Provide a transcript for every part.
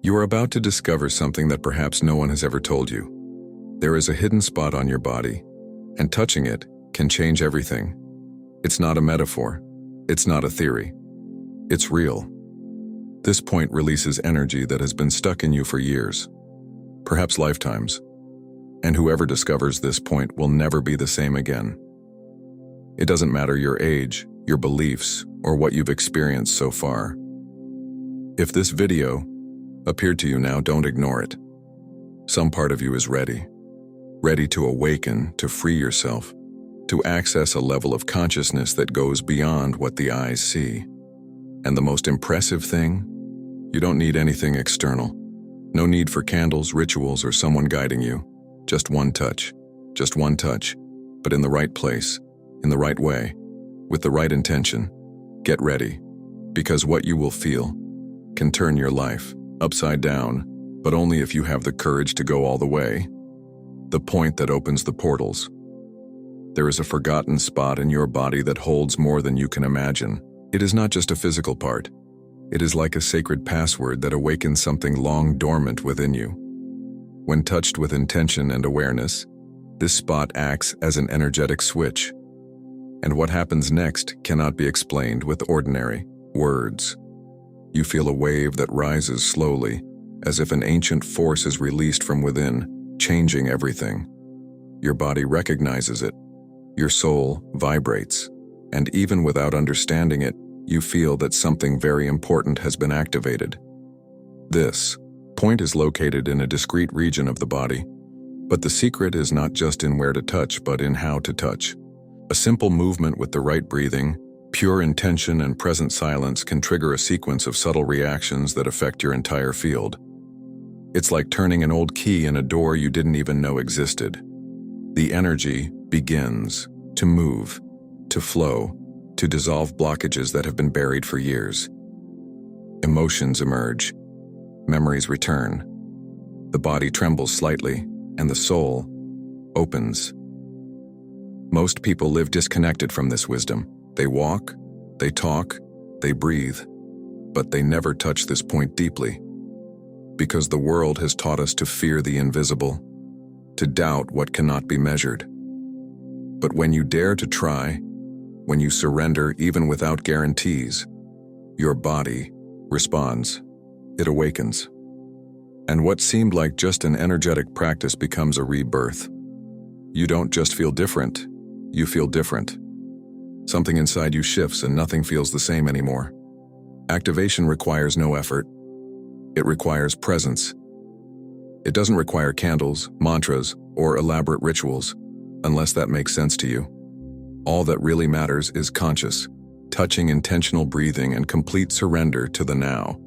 You are about to discover something that perhaps no one has ever told you. There is a hidden spot on your body, and touching it can change everything. It's not a metaphor. It's not a theory. It's real. This point releases energy that has been stuck in you for years, perhaps lifetimes. And whoever discovers this point will never be the same again. It doesn't matter your age, your beliefs, or what you've experienced so far. If this video appeared to you now, don't ignore it. Some part of you is ready to awaken, to free yourself, to access a level of consciousness that goes beyond what the eyes see. And the most impressive thing, you don't need anything external. No need for candles, rituals, or someone guiding you. Just one touch, but in the right place, in the right way, with the right intention. Get ready, because what you will feel can turn your life upside down, but only if you have the courage to go all the way. The point that opens the portals. There is a forgotten spot in your body that holds more than you can imagine. It is not just a physical part. It is like a sacred password that awakens something long dormant within you. When touched with intention and awareness, this spot acts as an energetic switch. And what happens next cannot be explained with ordinary words. You feel a wave that rises slowly, as if an ancient force is released from within, changing everything. Your body recognizes it. Your soul vibrates. And even without understanding it, you feel that something very important has been activated. This point is located in a discrete region of the body, but the secret is not just in where to touch, but in how to touch. A simple movement with the right breathing, pure intention, and present silence can trigger a sequence of subtle reactions that affect your entire field. It's like turning an old key in a door you didn't even know existed. The energy begins to move, to flow, to dissolve blockages that have been buried for years. Emotions emerge. Memories return. The body trembles slightly, and the soul opens. Most people live disconnected from this wisdom. They walk, they talk, they breathe, but they never touch this point deeply. Because the world has taught us to fear the invisible, to doubt what cannot be measured. But when you dare to try, when you surrender even without guarantees, your body responds. It awakens. And what seemed like just an energetic practice becomes a rebirth. You don't just feel different, you feel different. Something inside you shifts and nothing feels the same anymore. Activation requires no effort. It requires presence. It doesn't require candles, mantras, or elaborate rituals, unless that makes sense to you. All that really matters is conscious, touching, intentional breathing, and complete surrender to the now.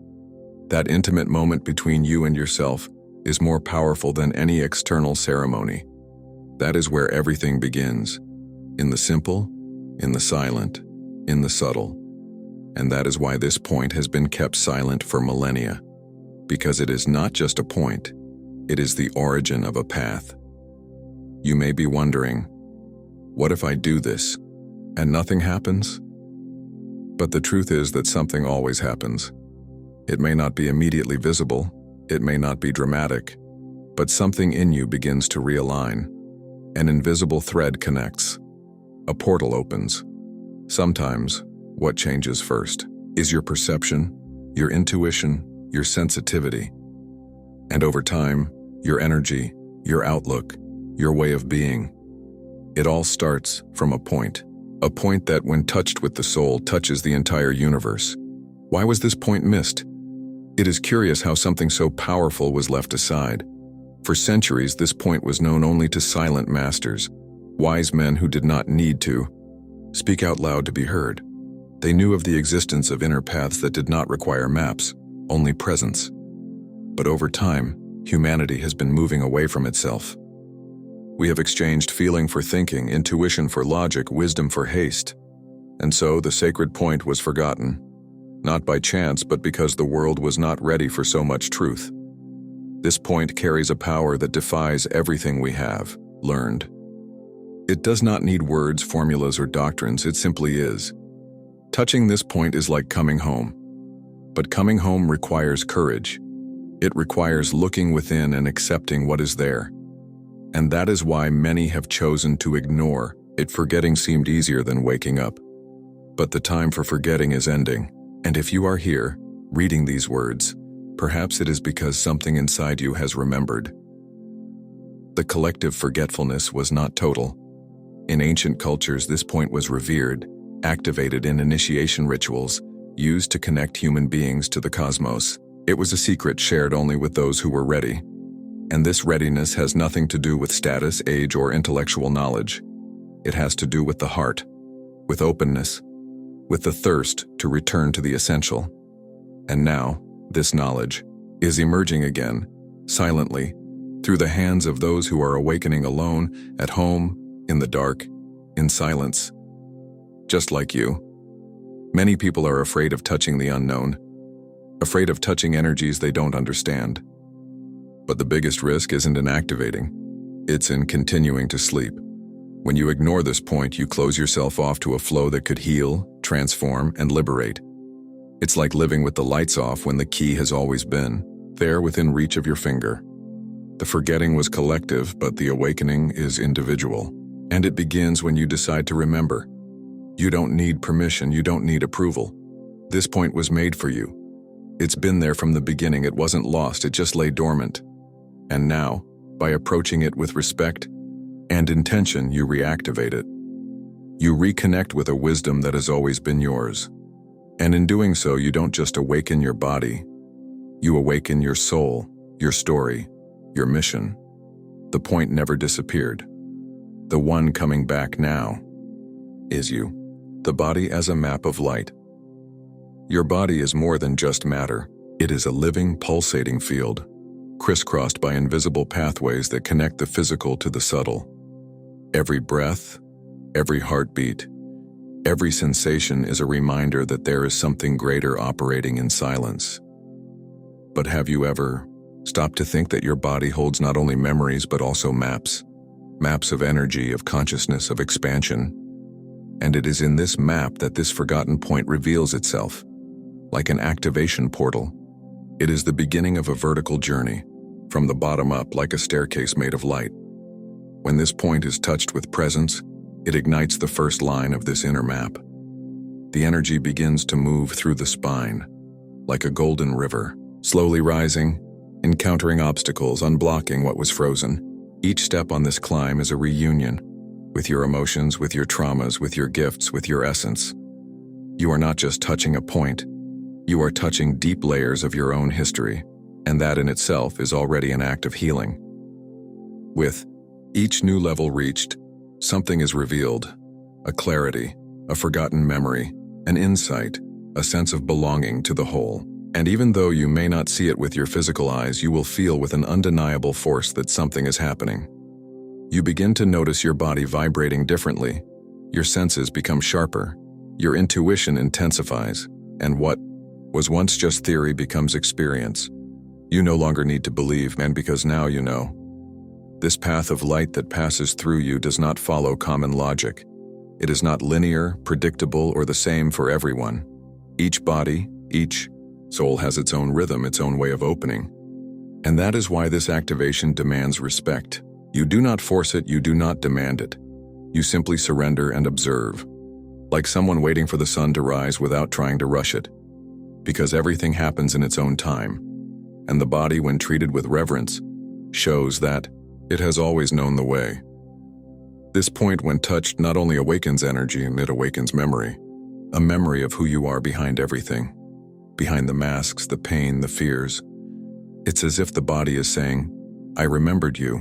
That intimate moment between you and yourself is more powerful than any external ceremony. That is where everything begins. In the simple, in the silent, in the subtle. And that is why this point has been kept silent for millennia. Because it is not just a point, it is the origin of a path. You may be wondering, what if I do this and nothing happens? But the truth is that something always happens. It may not be immediately visible, it may not be dramatic, but something in you begins to realign. An invisible thread connects. A portal opens. Sometimes, what changes first is your perception, your intuition, your sensitivity. And over time, your energy, your outlook, your way of being. It all starts from a point that when touched with the soul touches the entire universe. Why was this point missed? It is curious how something so powerful was left aside. For centuries, this point was known only to silent masters, wise men who did not need to speak out loud to be heard. They knew of the existence of inner paths that did not require maps, only presence. But over time, humanity has been moving away from itself. We have exchanged feeling for thinking, intuition for logic, wisdom for haste. And so the sacred point was forgotten, not by chance, but because the world was not ready for so much truth. This point carries a power that defies everything we have learned. It does not need words, formulas, or doctrines, it simply is. Touching this point is like coming home. But coming home requires courage. It requires looking within and accepting what is there. And that is why many have chosen to ignore it. Forgetting seemed easier than waking up. But the time for forgetting is ending. And if you are here, reading these words, perhaps it is because something inside you has remembered. The collective forgetfulness was not total. In ancient cultures, this point was revered, activated in initiation rituals, used to connect human beings to the cosmos. It was a secret shared only with those who were ready. And this readiness has nothing to do with status, age, or intellectual knowledge. It has to do with the heart, with openness, with the thirst to return to the essential. And now, this knowledge is emerging again, silently, through the hands of those who are awakening alone, at home, in the dark, in silence. Just like you. Many people are afraid of touching the unknown, afraid of touching energies they don't understand. But the biggest risk isn't in activating, it's in continuing to sleep. When you ignore this point, you close yourself off to a flow that could heal, transform, and liberate. It's like living with the lights off when the key has always been there within reach of your finger. The forgetting was collective, but the awakening is individual. And it begins when you decide to remember. You don't need permission, you don't need approval. This point was made for you. It's been there from the beginning, it wasn't lost, it just lay dormant. And now, by approaching it with respect and intention, you reactivate it. You reconnect with a wisdom that has always been yours. And in doing so, you don't just awaken your body, you awaken your soul, your story, your mission. The point never disappeared. The one coming back now is you. The body as a map of light. Your body is more than just matter. It is a living, pulsating field, crisscrossed by invisible pathways that connect the physical to the subtle. Every breath, every heartbeat, every sensation is a reminder that there is something greater operating in silence. But have you ever stopped to think that your body holds not only memories but also maps? Maps of energy, of consciousness, of expansion. And it is in this map that this forgotten point reveals itself. Like an activation portal, it is the beginning of a vertical journey, from the bottom up like a staircase made of light. When this point is touched with presence, it ignites the first line of this inner map. The energy begins to move through the spine, like a golden river, slowly rising, encountering obstacles, unblocking what was frozen. Each step on this climb is a reunion, with your emotions, with your traumas, with your gifts, with your essence. You are not just touching a point, you are touching deep layers of your own history, and that in itself is already an act of healing. With each new level reached, something is revealed, a clarity, a forgotten memory, an insight, a sense of belonging to the whole. And even though you may not see it with your physical eyes, you will feel with an undeniable force that something is happening. You begin to notice your body vibrating differently, your senses become sharper, your intuition intensifies, and what was once just theory becomes experience. You no longer need to believe, and because now you know. This path of light that passes through you does not follow common logic. It is not linear, predictable, or the same for everyone. Each body, each soul has its own rhythm, its own way of opening. And that is why this activation demands respect. You do not force it, you do not demand it. You simply surrender and observe, like someone waiting for the sun to rise without trying to rush it. Because everything happens in its own time, and the body, when treated with reverence, shows that it has always known the way. This point, when touched, not only awakens energy, it awakens memory. A memory of who you are behind everything. Behind the masks, the pain, the fears. It's as if the body is saying, I remembered you.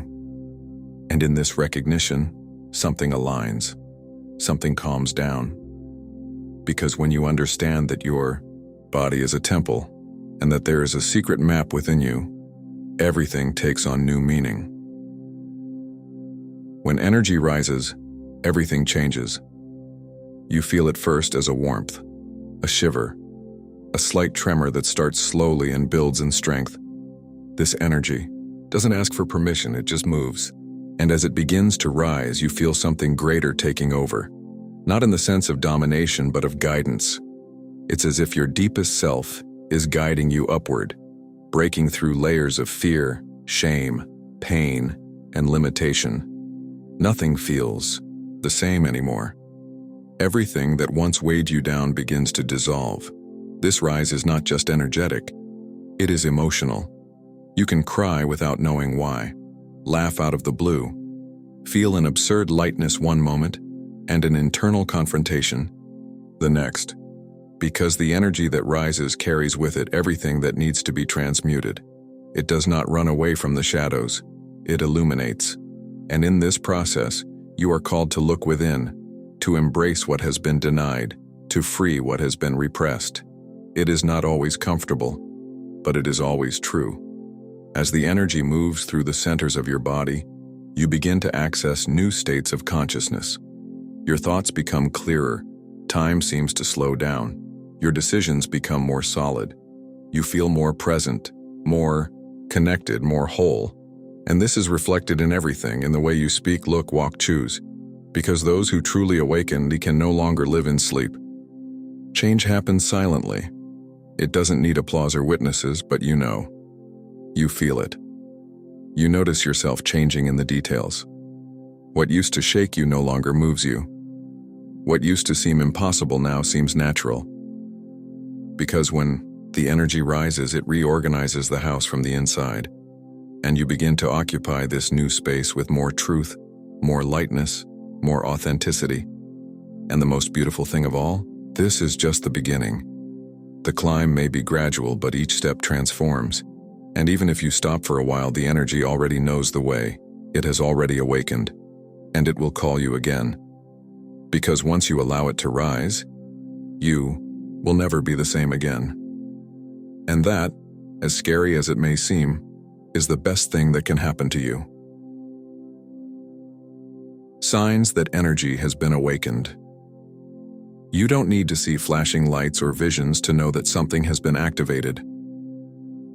And in this recognition, something aligns, something calms down. Because when you understand that your body is a temple, and that there is a secret map within you, everything takes on new meaning. When energy rises, everything changes. You feel it first as a warmth, a shiver, a slight tremor that starts slowly and builds in strength. This energy doesn't ask for permission, it just moves. And as it begins to rise, you feel something greater taking over. Not in the sense of domination, but of guidance. It's as if your deepest self is guiding you upward, breaking through layers of fear, shame, pain, and limitation. Nothing feels the same anymore. Everything that once weighed you down begins to dissolve. This rise is not just energetic, it is emotional. You can cry without knowing why, laugh out of the blue, feel an absurd lightness one moment, and an internal confrontation the next. Because the energy that rises carries with it everything that needs to be transmuted. It does not run away from the shadows, it illuminates. And in this process, you are called to look within, to embrace what has been denied, to free what has been repressed. It is not always comfortable, but it is always true. As the energy moves through the centers of your body, you begin to access new states of consciousness. Your thoughts become clearer, time seems to slow down, your decisions become more solid. You feel more present, more connected, more whole. And this is reflected in everything, in the way you speak, look, walk, choose. Because those who truly awaken can no longer live in sleep. Change happens silently. It doesn't need applause or witnesses, but you know. You feel it. You notice yourself changing in the details. What used to shake you no longer moves you. What used to seem impossible now seems natural. Because when the energy rises, it reorganizes the house from the inside, and you begin to occupy this new space with more truth, more lightness, more authenticity. And the most beautiful thing of all, this is just the beginning. The climb may be gradual, but each step transforms. And even if you stop for a while, the energy already knows the way. It has already awakened, and it will call you again. Because once you allow it to rise, you will never be the same again. And that, as scary as it may seem, is the best thing that can happen to you. Signs that energy has been awakened. You don't need to see flashing lights or visions to know that something has been activated.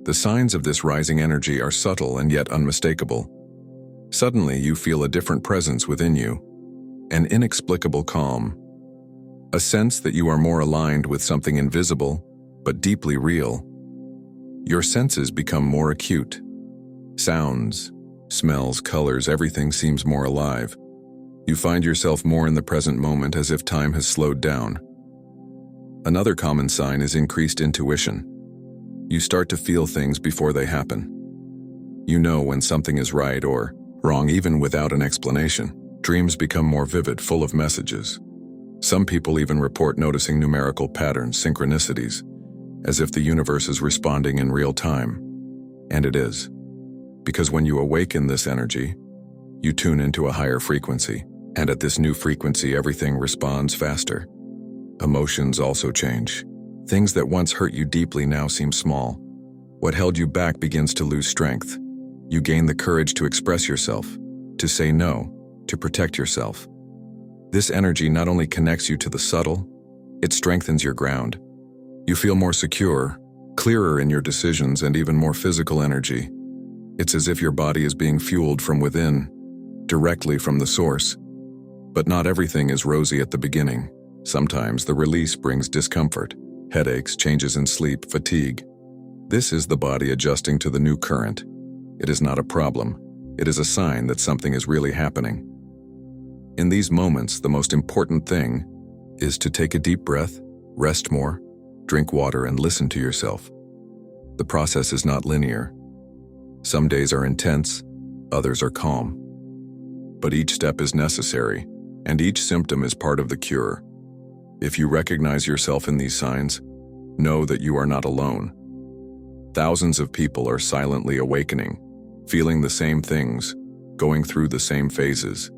The signs of this rising energy are subtle and yet unmistakable. Suddenly, you feel a different presence within you, an inexplicable calm, a sense that you are more aligned with something invisible but deeply real. Your senses become more acute. Sounds, smells, colors, everything seems more alive. You find yourself more in the present moment, as if time has slowed down. Another common sign is increased intuition. You start to feel things before they happen. You know when something is right or wrong even without an explanation. Dreams become more vivid, full of messages. Some people even report noticing numerical patterns, synchronicities, as if the universe is responding in real time. And it is. Because when you awaken this energy, you tune into a higher frequency. And at this new frequency, everything responds faster. Emotions also change. Things that once hurt you deeply now seem small. What held you back begins to lose strength. You gain the courage to express yourself, to say no, to protect yourself. This energy not only connects you to the subtle, it strengthens your ground. You feel more secure, clearer in your decisions, and even more physical energy. It's as if your body is being fueled from within, directly from the source. But not everything is rosy at the beginning. Sometimes the release brings discomfort, headaches, changes in sleep, fatigue. This is the body adjusting to the new current. It is not a problem. It is a sign that something is really happening. In these moments, the most important thing is to take a deep breath, rest more, drink water, and listen to yourself. The process is not linear. Some days are intense, others are calm. But each step is necessary, and each symptom is part of the cure. If you recognize yourself in these signs, know that you are not alone. Thousands of people are silently awakening, feeling the same things, going through the same phases.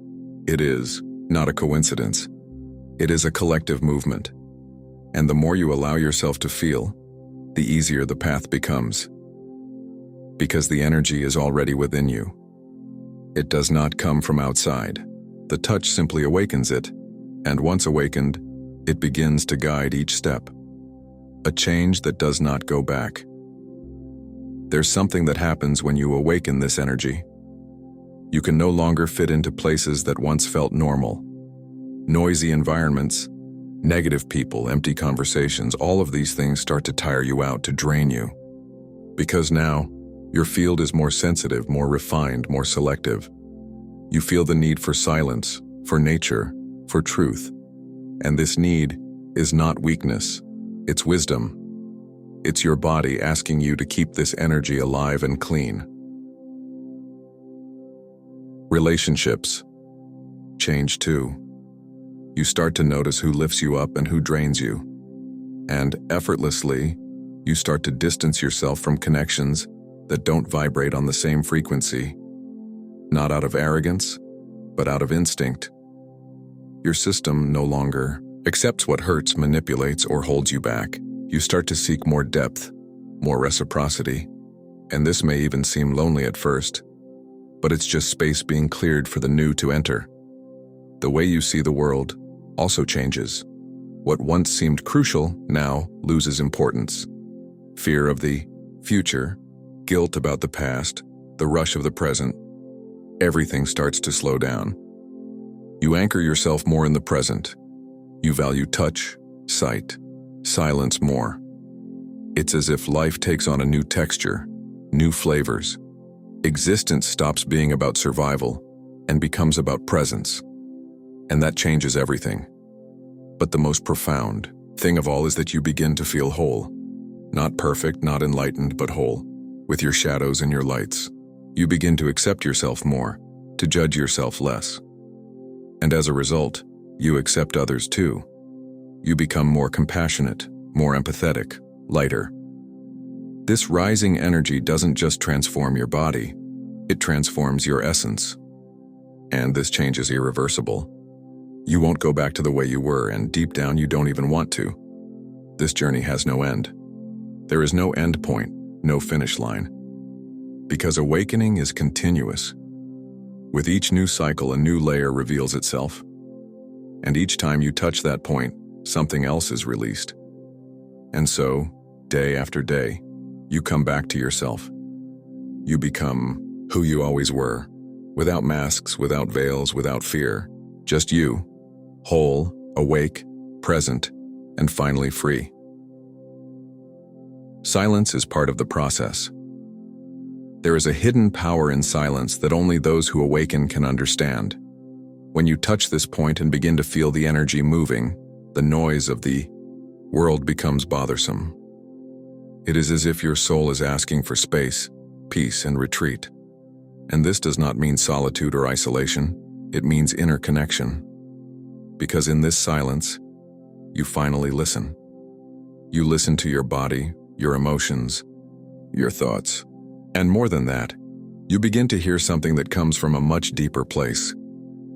It is not a coincidence. It is a collective movement. And the more you allow yourself to feel, the easier the path becomes. Because the energy is already within you. It does not come from outside. The touch simply awakens it, and once awakened, it begins to guide each step. A change that does not go back. There's something that happens when you awaken this energy. You can no longer fit into places that once felt normal. Noisy environments, negative people, empty conversations, all of these things start to tire you out, to drain you. Because now, your field is more sensitive, more refined, more selective. You feel the need for silence, for nature, for truth. And this need is not weakness, it's wisdom. It's your body asking you to keep this energy alive and clean. Relationships change too. You start to notice who lifts you up and who drains you. And effortlessly, you start to distance yourself from connections that don't vibrate on the same frequency. Not out of arrogance, but out of instinct. Your system no longer accepts what hurts, manipulates, or holds you back. You start to seek more depth, more reciprocity, and this may even seem lonely at first, but it's just space being cleared for the new to enter. The way you see the world also changes. What once seemed crucial now loses importance. Fear of the future, guilt about the past, the rush of the present, everything starts to slow down. You anchor yourself more in the present. You value touch, sight, silence more. It's as if life takes on a new texture, new flavors. Existence stops being about survival and becomes about presence. And that changes everything. But the most profound thing of all is that you begin to feel whole. Not perfect, not enlightened, but whole, with your shadows and your lights. You begin to accept yourself more, to judge yourself less. And as a result, you accept others too. You become more compassionate, more empathetic, lighter. This rising energy doesn't just transform your body, it transforms your essence. And this change is irreversible. You won't go back to the way you were, and deep down you don't even want to. This journey has no end. There is no end point, no finish line. Because awakening is continuous. With each new cycle, a new layer reveals itself. And each time you touch that point, something else is released. And so, day after day, you come back to yourself. You become who you always were, without masks, without veils, without fear. Just you, whole, awake, present, and finally free. Silence is part of the process. There is a hidden power in silence that only those who awaken can understand. When you touch this point and begin to feel the energy moving, the noise of the world becomes bothersome. It is as if your soul is asking for space, peace, and retreat. And this does not mean solitude or isolation, it means inner connection. Because in this silence, you finally listen. You listen to your body, your emotions, your thoughts. And more than that, you begin to hear something that comes from a much deeper place,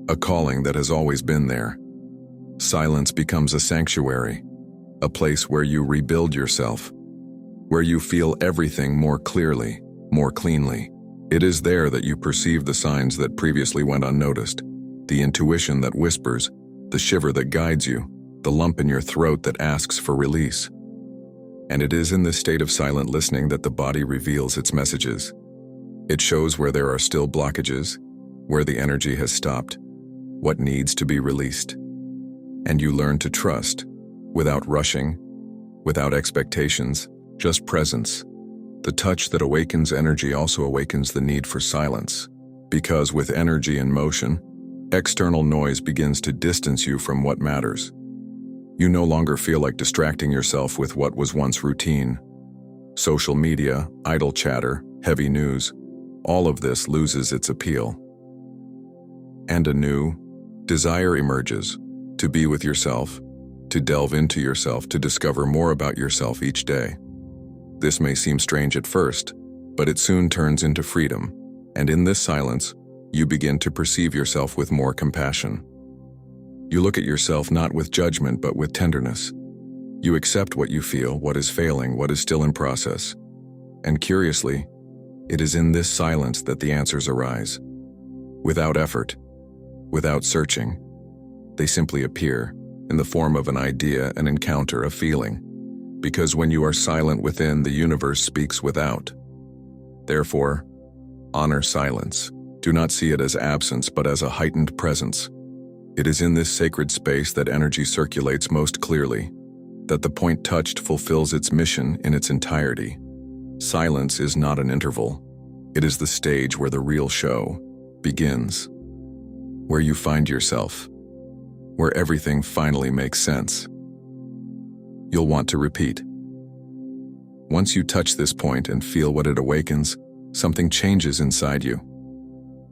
a calling that has always been there. Silence becomes a sanctuary, a place where you rebuild yourself, where you feel everything more clearly, more cleanly. It is there that you perceive the signs that previously went unnoticed, the intuition that whispers, the shiver that guides you, the lump in your throat that asks for release. And it is in this state of silent listening that the body reveals its messages. It shows where there are still blockages, where the energy has stopped, what needs to be released. And you learn to trust, without rushing, without expectations, just presence. The touch that awakens energy also awakens the need for silence, because with energy in motion, external noise begins to distance you from what matters. You no longer feel like distracting yourself with what was once routine. Social media, idle chatter, heavy news, all of this loses its appeal. And a new desire emerges, to be with yourself, to delve into yourself, to discover more about yourself each day. This may seem strange at first, but it soon turns into freedom, and in this silence, you begin to perceive yourself with more compassion. You look at yourself not with judgment but with tenderness. You accept what you feel, what is failing, what is still in process. And curiously, it is in this silence that the answers arise. Without effort, without searching, they simply appear in the form of an idea, an encounter, a feeling. Because when you are silent within, the universe speaks without. Therefore, honor silence. Do not see it as absence but as a heightened presence. It is in this sacred space that energy circulates most clearly, that the point touched fulfills its mission in its entirety. Silence is not an interval. It is the stage where the real show begins, where you find yourself, where everything finally makes sense. You'll want to repeat. Once you touch this point and feel what it awakens, something changes inside you.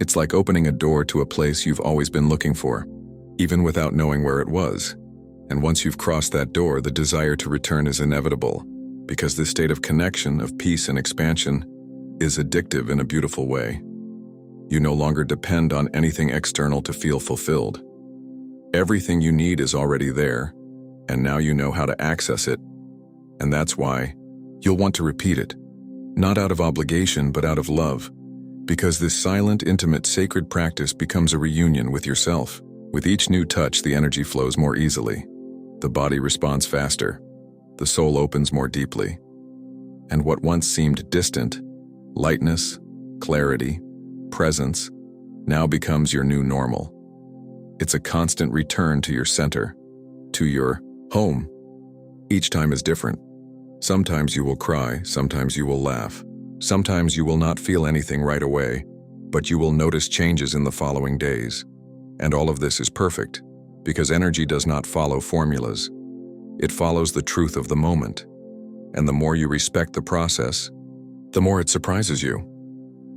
It's like opening a door to a place you've always been looking for, even without knowing where it was. And once you've crossed that door, the desire to return is inevitable, because this state of connection, of peace and expansion, is addictive in a beautiful way. You no longer depend on anything external to feel fulfilled. Everything you need is already there, and now you know how to access it. And that's why you'll want to repeat it, not out of obligation but out of love, because this silent, intimate, sacred practice becomes a reunion with yourself. With each new touch, the energy flows more easily. The body responds faster. The soul opens more deeply. And what once seemed distant, lightness, clarity, presence, now becomes your new normal. It's a constant return to your center, to your home. Each time is different. Sometimes you will cry, sometimes you will laugh. Sometimes you will not feel anything right away, but you will notice changes in the following days. And all of this is perfect, because energy does not follow formulas. It follows the truth of the moment. And the more you respect the process, the more it surprises you.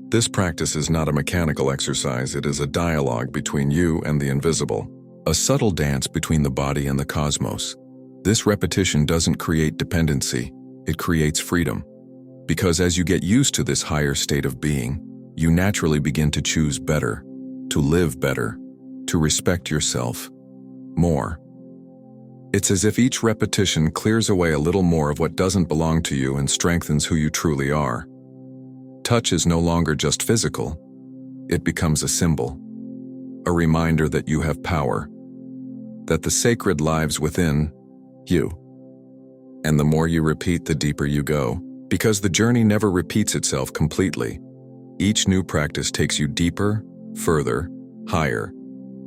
This practice is not a mechanical exercise, it is a dialogue between you and the invisible, a subtle dance between the body and the cosmos. This repetition doesn't create dependency, it creates freedom. Because as you get used to this higher state of being, you naturally begin to choose better, to live better, to respect yourself more. It's as if each repetition clears away a little more of what doesn't belong to you and strengthens who you truly are. Touch is no longer just physical. It becomes a symbol, a reminder that you have power, that the sacred lives within you. And the more you repeat, the deeper you go, because the journey never repeats itself completely. Each new practice takes you deeper, further, higher,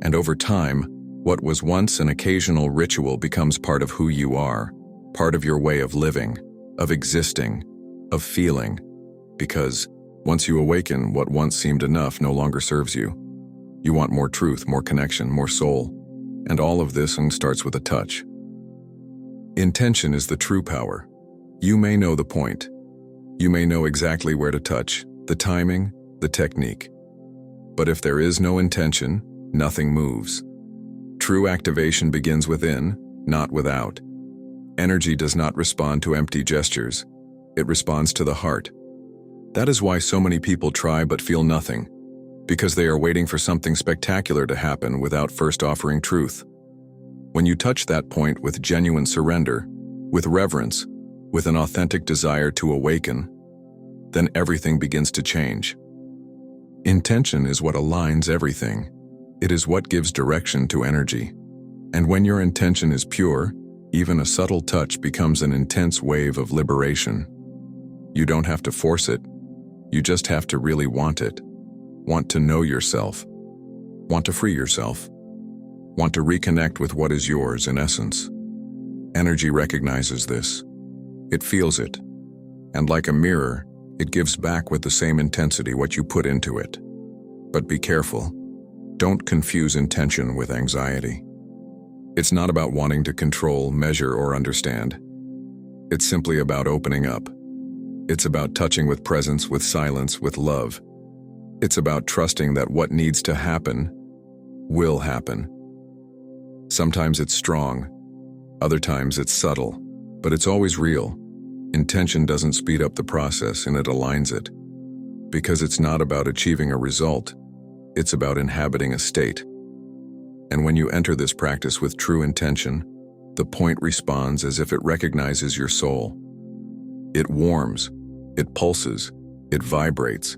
and over time, what was once an occasional ritual becomes part of who you are, part of your way of living, of existing, of feeling. Because once you awaken, what once seemed enough no longer serves you. You want more truth, more connection, more soul. And all of this starts with a touch. Intention is the true power. You may know the point. You may know exactly where to touch, the timing, the technique. But if there is no intention, nothing moves. True activation begins within, not without. Energy does not respond to empty gestures. It responds to the heart. That is why so many people try but feel nothing, because they are waiting for something spectacular to happen without first offering truth. When you touch that point with genuine surrender, with reverence, with an authentic desire to awaken, then everything begins to change. Intention is what aligns everything. It is what gives direction to energy. And when your intention is pure, even a subtle touch becomes an intense wave of liberation. You don't have to force it. You just have to really want it. Want to know yourself. Want to free yourself. Want to reconnect with what is yours in essence. Energy recognizes this. It feels it. And like a mirror, it gives back with the same intensity what you put into it. But be careful. Don't confuse intention with anxiety. It's not about wanting to control, measure, or understand. It's simply about opening up. It's about touching with presence, with silence, with love. It's about trusting that what needs to happen will happen. Sometimes it's strong, other times it's subtle, but it's always real. Intention doesn't speed up the process, and it aligns it. Because it's not about achieving a result, it's about inhabiting a state. And when you enter this practice with true intention, the point responds as if it recognizes your soul. It warms, it pulses, it vibrates.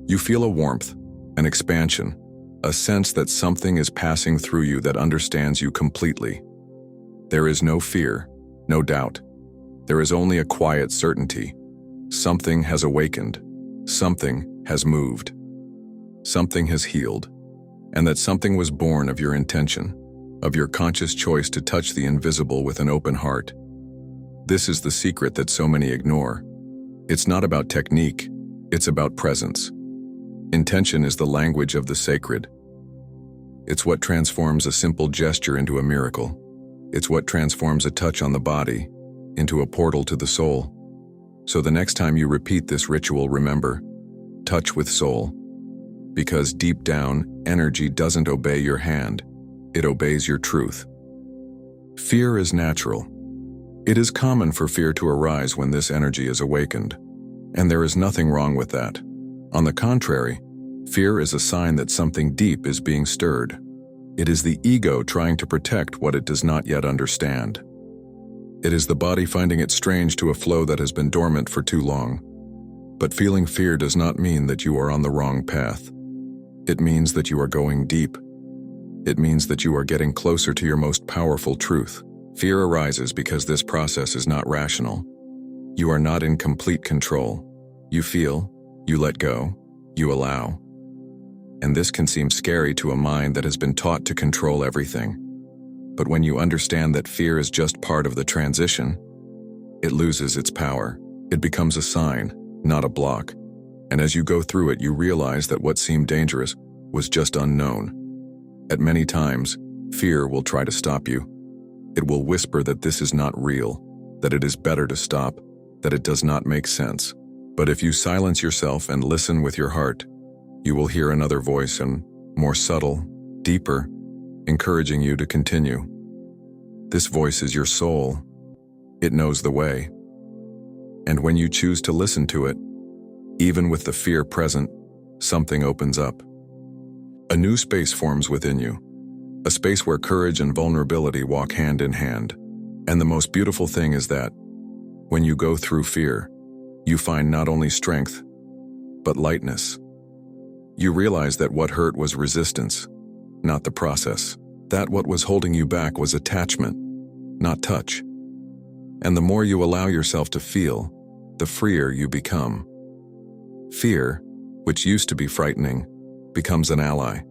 You feel a warmth, an expansion, a sense that something is passing through you that understands you completely. There is no fear, no doubt. There is only a quiet certainty. Something has awakened. Something has moved. Something has healed. And that something was born of your intention, of your conscious choice to touch the invisible with an open heart. This is the secret that so many ignore. It's not about technique, it's about presence. Intention is the language of the sacred. It's what transforms a simple gesture into a miracle. It's what transforms a touch on the body into a portal to the soul. So the next time you repeat this ritual, remember, touch with soul. Because deep down, energy doesn't obey your hand, it obeys your truth. Fear is natural. It is common for fear to arise when this energy is awakened, and there is nothing wrong with that. On the contrary, fear is a sign that something deep is being stirred. It is the ego trying to protect what it does not yet understand. It is the body finding it strange to a flow that has been dormant for too long. But feeling fear does not mean that you are on the wrong path. It means that you are going deep. It means that you are getting closer to your most powerful truth. Fear arises because this process is not rational. You are not in complete control. You feel, you let go, you allow. And this can seem scary to a mind that has been taught to control everything. But when you understand that fear is just part of the transition, it loses its power. It becomes a sign, not a block. And as you go through it, you realize that what seemed dangerous was just unknown. At many times, fear will try to stop you. It will whisper that this is not real, that it is better to stop, that it does not make sense. But if you silence yourself and listen with your heart, you will hear another voice, and more subtle, deeper, encouraging you to continue. This voice is your soul. It knows the way. And when you choose to listen to it, even with the fear present, something opens up. A new space forms within you, a space where courage and vulnerability walk hand in hand. And the most beautiful thing is that, when you go through fear, you find not only strength, but lightness. You realize that what hurt was resistance, not the process. That what was holding you back was attachment, not touch. And the more you allow yourself to feel, the freer you become. Fear, which used to be frightening, becomes an ally.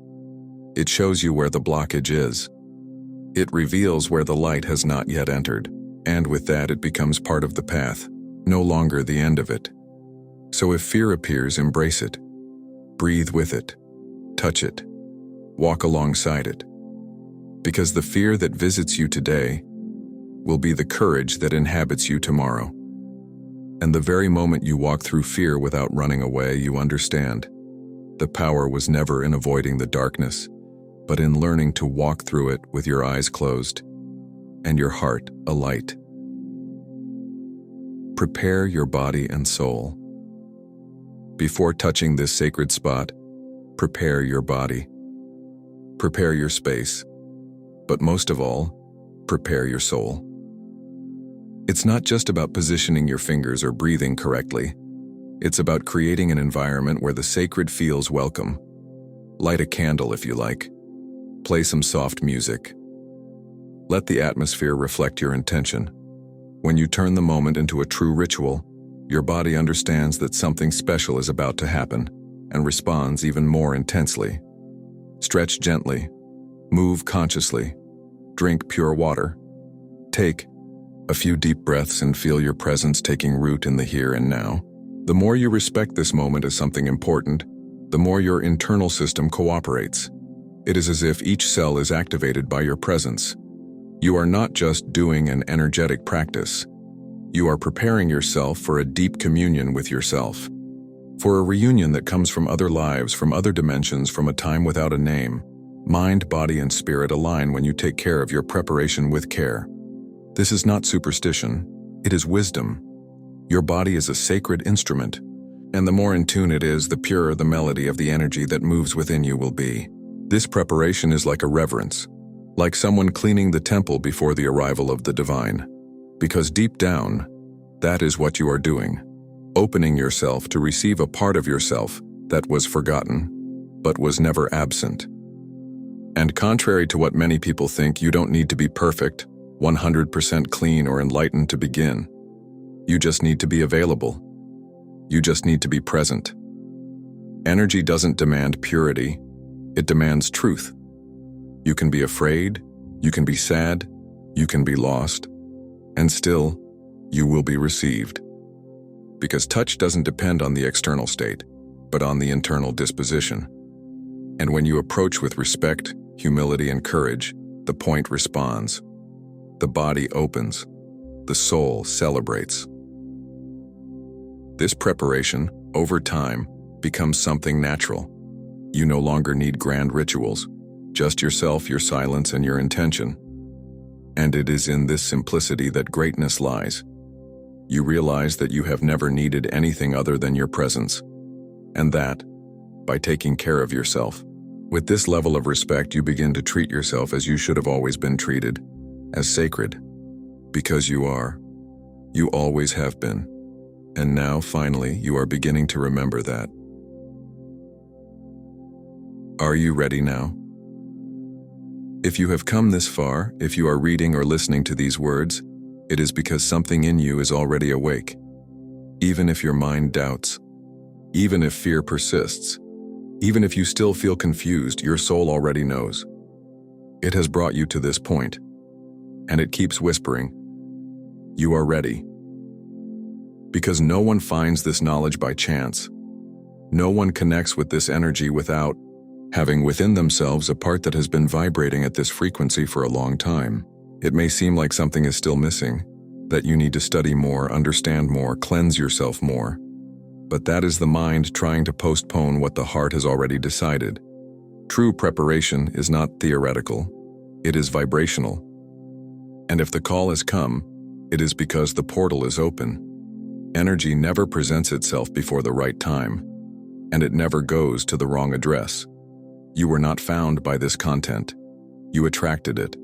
It shows you where the blockage is. It reveals where the light has not yet entered, and with that it becomes part of the path, no longer the end of it. So if fear appears, embrace it. Breathe with it. Touch it. Walk alongside it. Because the fear that visits you today will be the courage that inhabits you tomorrow. And the very moment you walk through fear without running away, you understand. The power was never in avoiding the darkness, but in learning to walk through it with your eyes closed and your heart alight. Prepare your body and soul. Before touching this sacred spot, prepare your body. Prepare your space. But most of all, prepare your soul. It's not just about positioning your fingers or breathing correctly. It's about creating an environment where the sacred feels welcome. Light a candle if you like. Play some soft music. Let the atmosphere reflect your intention. When you turn the moment into a true ritual, your body understands that something special is about to happen and responds even more intensely. Stretch gently. Move consciously. Drink pure water. Take a few deep breaths and feel your presence taking root in the here and now. The more you respect this moment as something important, the more your internal system cooperates. It is as if each cell is activated by your presence. You are not just doing an energetic practice. You are preparing yourself for a deep communion with yourself. For a reunion that comes from other lives, from other dimensions, from a time without a name. Mind, body, and spirit align when you take care of your preparation with care. This is not superstition, it is wisdom. Your body is a sacred instrument, and the more in tune it is, the purer the melody of the energy that moves within you will be. This preparation is like a reverence, like someone cleaning the temple before the arrival of the divine. Because deep down, that is what you are doing, opening yourself to receive a part of yourself that was forgotten, but was never absent. And contrary to what many people think, you don't need to be perfect, 100% clean or enlightened to begin. You just need to be available. You just need to be present. Energy doesn't demand purity, it demands truth. You can be afraid, you can be sad, you can be lost, and still, you will be received. Because touch doesn't depend on the external state, but on the internal disposition. And when you approach with respect, humility, and courage, the point responds. The body opens. The soul celebrates. This preparation, over time, becomes something natural. You no longer need grand rituals, just yourself, your silence, and your intention. And it is in this simplicity that greatness lies. You realize that you have never needed anything other than your presence. And that, by taking care of yourself. With this level of respect, you begin to treat yourself as you should have always been treated, as sacred. Because you are. You always have been. And now, finally, you are beginning to remember that. Are you ready now? If you have come this far, if you are reading or listening to these words, it is because something in you is already awake. Even if your mind doubts, even if fear persists, even if you still feel confused, your soul already knows. It has brought you to this point, and it keeps whispering, you are ready. Because no one finds this knowledge by chance. No one connects with this energy without having within themselves a part that has been vibrating at this frequency for a long time. It may seem like something is still missing, that you need to study more, understand more, cleanse yourself more. But that is the mind trying to postpone what the heart has already decided. True preparation is not theoretical, it is vibrational. And if the call has come, it is because the portal is open. Energy never presents itself before the right time, and it never goes to the wrong address. You were not found by this content. You attracted it.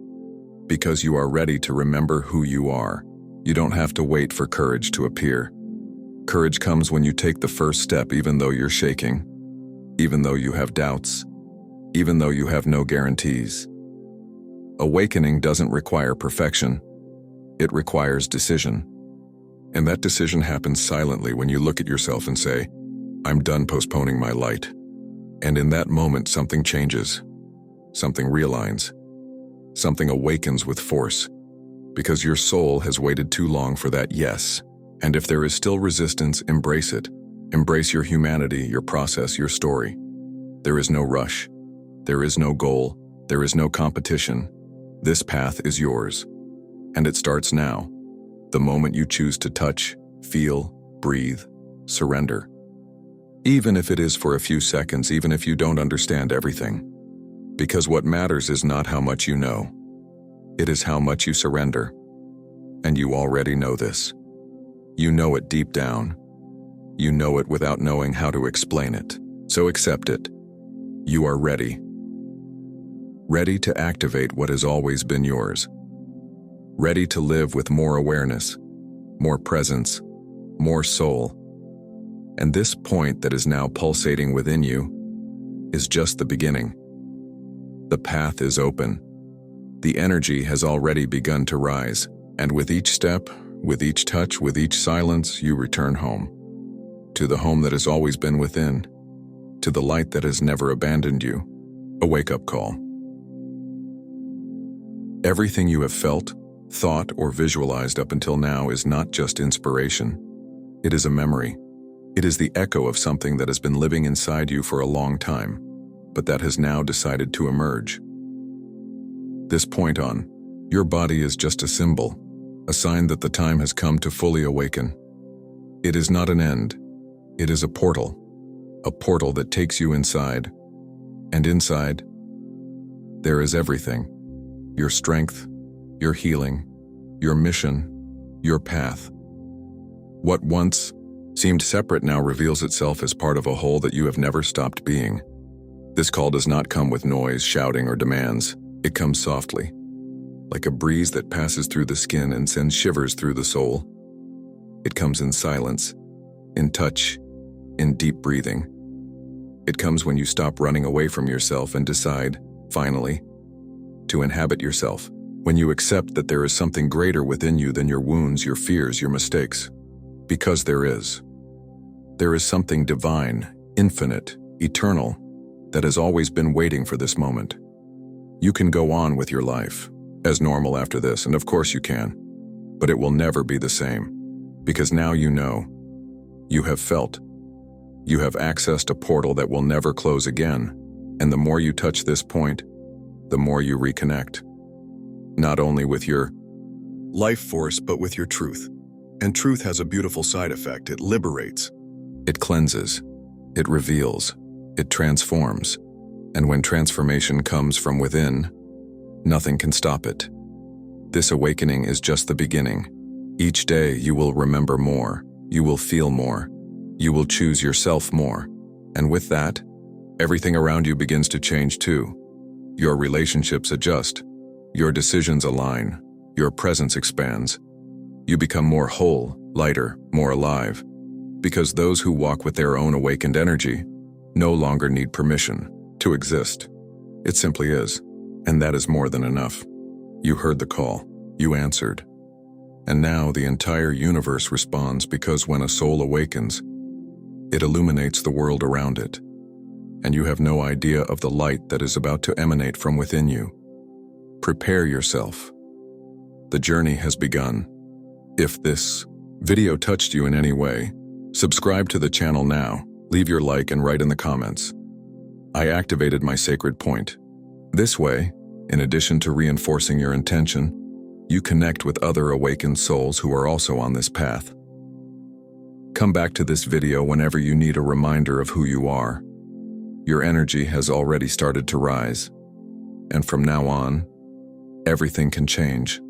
Because you are ready to remember who you are. You don't have to wait for courage to appear. Courage comes when you take the first step even though you're shaking, even though you have doubts, even though you have no guarantees. Awakening doesn't require perfection. It requires decision. And that decision happens silently when you look at yourself and say, I'm done postponing my light. And in that moment, something changes. Something realigns. Something awakens with force. Because your soul has waited too long for that yes. And if there is still resistance, embrace it. Embrace your humanity, your process, your story. There is no rush. There is no goal. There is no competition. This path is yours. And it starts now. The moment you choose to touch, feel, breathe, surrender. Even if it is for a few seconds, even if you don't understand everything. Because what matters is not how much you know. It is how much you surrender. And you already know this. You know it deep down. You know it without knowing how to explain it. So accept it. You are ready. Ready to activate what has always been yours. Ready to live with more awareness, more presence, more soul. And this point that is now pulsating within you is just the beginning. The path is open. The energy has already begun to rise, and with each step, with each touch, with each silence, you return home. To the home that has always been within. To the light that has never abandoned you. A wake-up call. Everything you have felt, thought, or visualized up until now is not just inspiration. It is a memory. It is the echo of something that has been living inside you for a long time, but that has now decided to emerge. This point on, your body is just a symbol, a sign that the time has come to fully awaken. It is not an end. It is a portal that takes you inside. And inside, there is everything. Your strength, your healing, your mission, your path. What once seemed separate now reveals itself as part of a whole that you have never stopped being. This call does not come with noise, shouting, or demands. It comes softly, like a breeze that passes through the skin and sends shivers through the soul. It comes in silence, in touch, in deep breathing. It comes when you stop running away from yourself and decide, finally, to inhabit yourself. When you accept that there is something greater within you than your wounds, your fears, your mistakes. Because there is. There is something divine, infinite, eternal, that has always been waiting for this moment. You can go on with your life, as normal after this, and of course you can. But it will never be the same. Because now you know. You have felt. You have accessed a portal that will never close again, and the more you touch this point, the more you reconnect. Not only with your life force, but with your truth. And truth has a beautiful side effect. It liberates. It cleanses. It reveals. It transforms. And when transformation comes from within, nothing can stop it. This awakening is just the beginning. Each day you will remember more. You will feel more. You will choose yourself more. And with that, everything around you begins to change too. Your relationships adjust. Your decisions align. Your presence expands. You become more whole, lighter, more alive. Because those who walk with their own awakened energy no longer need permission to exist. It simply is. And that is more than enough. You heard the call. You answered. And now the entire universe responds, because when a soul awakens, it illuminates the world around it. And you have no idea of the light that is about to emanate from within you. Prepare yourself. The journey has begun. If this video touched you in any way, subscribe to the channel now, leave your like and write in the comments. I activated my sacred point. This way, in addition to reinforcing your intention, you connect with other awakened souls who are also on this path. Come back to this video whenever you need a reminder of who you are. Your energy has already started to rise, and from now on, everything can change.